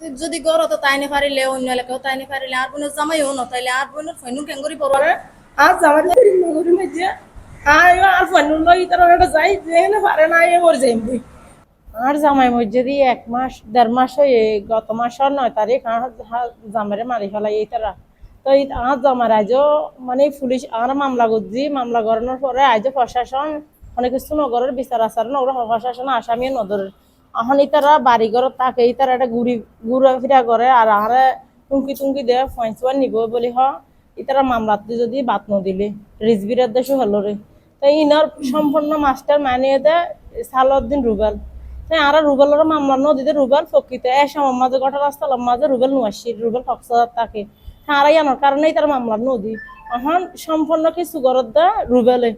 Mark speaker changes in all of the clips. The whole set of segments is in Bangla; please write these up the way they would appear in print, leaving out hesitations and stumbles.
Speaker 1: যদি গড় তো তাইনে পারিলে অন্য এলাকাও তাইনে পারিলে আর বোনের জামাইও ন তাইলে আর বোনের ফেনু কেঙ্গরি পড়ো
Speaker 2: আর জামার নগরী মাঝে আর ফানুল লই তারা একটা যাই যেখানে পারে না এ ওর যাইম বই আর জামাই মসজিদি 1 মাস 1.5 মাস হয়ে গত মাসের 9 তারিখ আর জামারে মারি ফেলাই এই তারা তো আর জামার আজও মানে পুলিশ আর মামলা করছি মামলা করানোর পরে আজও প্রশাসন অনেক কিছু নগরের বিচার আচার নগর প্রশাসন আসামি নদরের এখন ইতারা বাড়ি ঘর থাকে ইতারা একটা ঘুরা ফিরা করে আর আহারে টুঙ্কি টুঙ্কি দেয় ফয়েন্সওয়ান নিব বলি ইতারা মামলাতে যদি বাত নদিলে রিজবিরের দেশও হলো রে তাই ইনার সম্পূর্ণ মাস্টার মানিয়ে দেয় সালাউদ্দিন রুবেল তাই আর রুবেলের মামলা নদীতে রুবেল ফকিতে এসম মাঝে গোটা রাস্তার মাঝে রুবেল নুয়াশি রুবেল ফক্সার থাকে তারাই আনার কারণেই তার মামলা নদী এখন সম্পূর্ণ কিছু গরত দেয় রুবেলে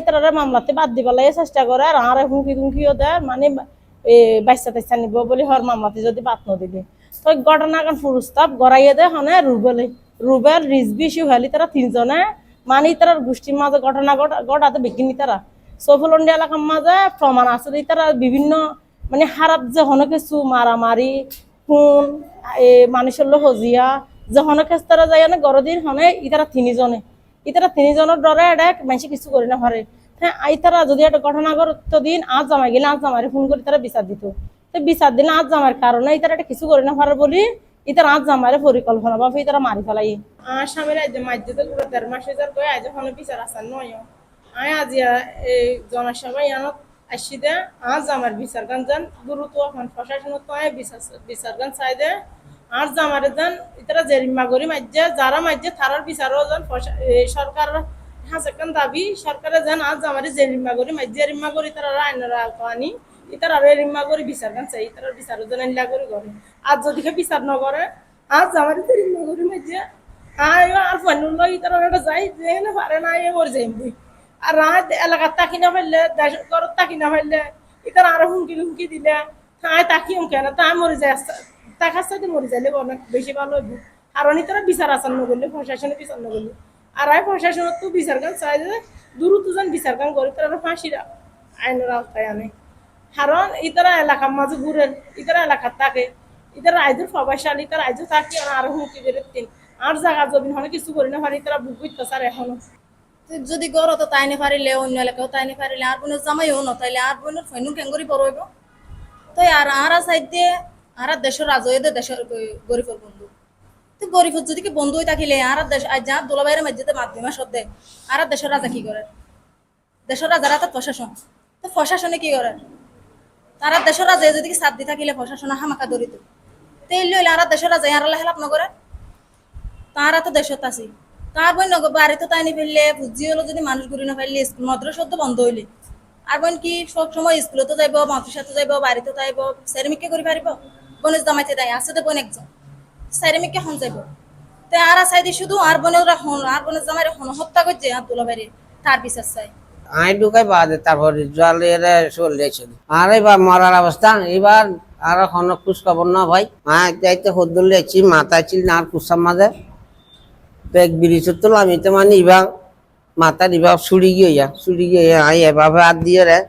Speaker 2: তারা মামলাতে বাদ দিবেলাই চেষ্টা করে আর আর হুমকি টুমকিও দেয় মানে বাচ্চা টাচ্চা নিব বলে হর মামলাতে যদি বাত নদিলে তো ঘটনা এখন ফুরুস্তাব গড়াইয়ে দেয় হনে রুবেল রিজবি শিহালি তারা 3জনে মানে তারা গোষ্ঠীর মাঝে ঘটনা ঘটাতে বিজ্ঞানী তারা সফলন্ডি এলাকার মাঝে প্রমাণ আছে তারা বিভিন্ন মানে হারাপ যে হনে কিছু মারামারি খুন মানুষের লোক হজিয়া যে হনে কেস তারা যায় না গরদিন হনে ইতারা 3জনের ডরে এটা মানুষ কিছু করে না পারে হ্যাঁ আইতারা যদি একটা ঘটনা ঘটতো দিন আজ জামাই গেলে আজ জামারে ফোন করে তারা বিচার দিত তো বিচার দিলে আজ জামার কারণে ইতারা এটা কিছু করে না পারে বলি ইতারা আজ জামারে পরিকল্পনা বা ইতারা মারি ফেলাই আসামের আজ মাঝে তো 1.5 মাস হয়ে কয়ে আজ কোনো বিচার আসার নয় আয় আজ এই জনসভা ইয়ানত আসি দে আজ আমার বিচার গান যান দ্রুত এখন প্রশাসনত তো বিচার গান চাই দে আর জামারে যান ইতারা জেরিমা করি মাঝে যারা মাঝে থারার বিচারও যান সরকার হাসেকান দাবি সরকারে যান আজ জামারে জেরিমা করি মাঝে জেরিমা করি তারা আইনের আওতানি ইতারা রেরিমা করি বিচার গান চাই ইতারা বিচারও যান আইলা করে করে আজ যদি বিচার নকরে আজ জামারে জেরিমা করি মাঝে আর ফানুল লই তারা একটা যাই যেখানে পারে না এ ওর যাইম বই আর রাত এলাকার তাকি না ফেললে ঘরত তাকি না ফেললে ইতারা আরো হুমকি দিলে তাই তাকিম কেন তা মরে যায় টাকার সাথে মরে যাইলে অনেক বেশি ভালো হইব কারণ তারা বিচার আচার নগরলে প্রশাসনে বিচার নগরলে আর প্রশাসনত তো বিচার গান চাই যে দ্রুত যেন বিচার গান করে তারা ফাঁসির আইনের আওতায় আনে কারণ ইতারা এলাকার মাঝে ঘুরেন ইতারা এলাকার থাকে ইতারা আইজের প্রভাবশালী তারা আইজও থাকি আরো হুমকি বেরোতেন আর জায়গা জমিন হনে কিছু করে না পারি তারা বুক অত্যাচার এখনো
Speaker 1: যদি গড় তো তাইনে পারিলে অন্য এলাকাও তাইনে পারিলে আর বোনের জামাইও ন তাইলে আর বোনের ফেনু কেঙ্গরি পড়ব তো আর আর সাইডে আর দেশের রাজয়ে দেশের গরিবের বন্ধু তো গরিবের যদি কি বন্ধু হয়ে থাকিলে আর দেশ আজ যা দোলাবাইয়ের মধ্যে মাধ্যমে সদ্যে আর দেশের রাজা কি করে দেশের রাজারা তো প্রশাসন তো প্রশাসনে কি করে তারা দেশের রাজা যদি সাথ দিয়ে থাকিলে প্রশাসন হামাকা ধরিত তেল লইলে আর দেশের রাজা আর হেলাপ নকরে তারা তো দেশত আছে তার বই নগর বাড়িতে তাই নি ফেললে বুঝি হলো যদি মানুষ ঘুরি না ফেললে স্কুল মাদ্রাসা তো বন্ধ হইলে আর বোন কি সব সময় স্কুলতো যাইব মাদ্রাসাতে যাইব বাড়িতে যাইব সেরেমিকে করে পারিব বোনের জামাইতে দেয় আছে তো বোন একজন সেরেমিকে হন যাইব তাই আর চাইদি শুধু আর বোনেরা হন আর বোনের জামাইরে হন হত্যা করছে আব্দুল্লাহ বাইরে তার বিচার চাই
Speaker 3: আই ঢুকাই বাদে তারপরে জলে চলে যাইছিল আর এবার মরার অবস্থা এবার আর কোনো খোঁজ খবর না ভাই মা যাইতে হদ্দুল যাচ্ছি মাথা ছিল না আর কুসার মাঝে পেক বিড়িছ তো আমি তো মানে ইবা মাথা ইবা ছুড়ি গিয়ে আই এভাবে হাত দিয়ে রে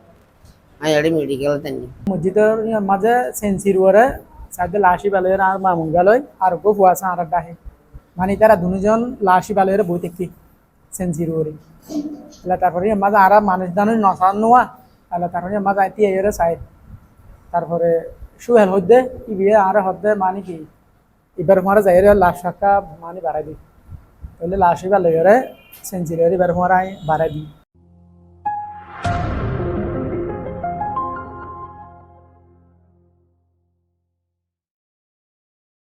Speaker 3: আই আড়ি মেডিকেল তেনি
Speaker 4: মসজিদের মাঝে সেন্সির ওরে সাইডে লাশি বালয়ের আর মামুন গালয় আর গো ফুয়াছা আর ডাহে মানে তারা দুজন লাশি বালয়ের বই দেখি সেন্সির ওরে তারপরে মাঝে আর মানুষ দানুষ নসান নোয়া তারপরে মাঝে আইতি এরে সাইড তারপরে সুহেল হদ্দে ইবিয়ে আর হদ্দে মানে কি এবার মারা যাই লাশ শাখা মানে বাড়াই দিই তাহলে লাশি বালয়ের সেন্সির এবার মারা বাড়াই দিই